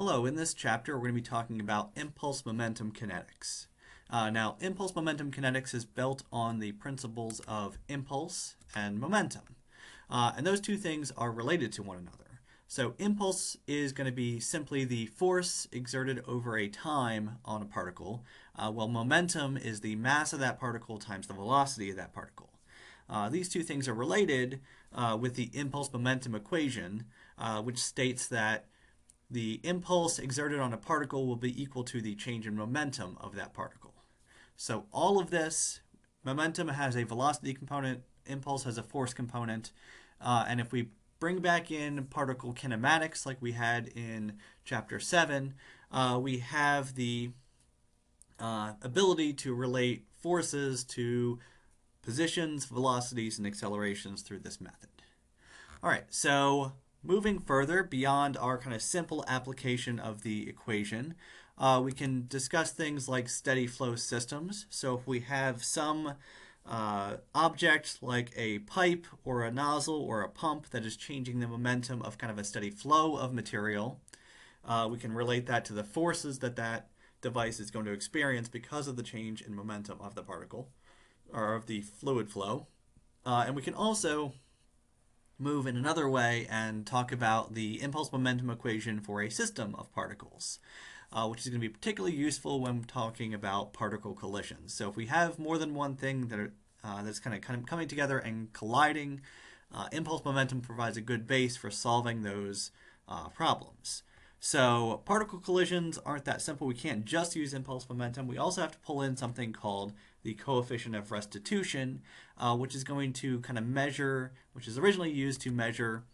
Hello, in this chapter we're going to be talking about impulse momentum kinetics. Now, impulse momentum kinetics is built on the principles of impulse and momentum. And those two things are related to one another. So impulse is going to be simply the force exerted over a time on a particle, while momentum is the mass of that particle times the velocity of that particle. These two things are related with the impulse momentum equation, which states that the impulse exerted on a particle will be equal to the change in momentum of that particle. So all of this, momentum has a velocity component, impulse has a force component, and if we bring back in particle kinematics like we had in Chapter 7, we have the ability to relate forces to positions, velocities, and accelerations through this method. All right, so moving further beyond our kind of simple application of the equation, we can discuss things like steady flow systems. So if we have some object like a pipe or a nozzle or a pump that is changing the momentum of kind of a steady flow of material, we can relate that to the forces that that device is going to experience because of the change in momentum of the particle or of the fluid flow. And we can also move in another way and talk about the impulse momentum equation for a system of particles, which is going to be particularly useful when talking about particle collisions. So if we have more than one thing that's kind of coming together and colliding, impulse momentum provides a good base for solving those problems. So particle collisions aren't that simple. We can't just use impulse momentum. We also have to pull in something called the coefficient of restitution, which is going to kind of measure, which is originally used to measure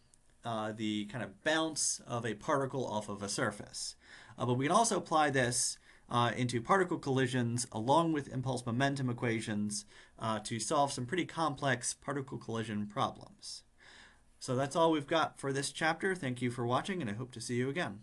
the kind of bounce of a particle off of a surface. But we can also apply this into particle collisions along with impulse momentum equations to solve some pretty complex particle collision problems. So that's all we've got for this chapter. Thank you for watching, and I hope to see you again.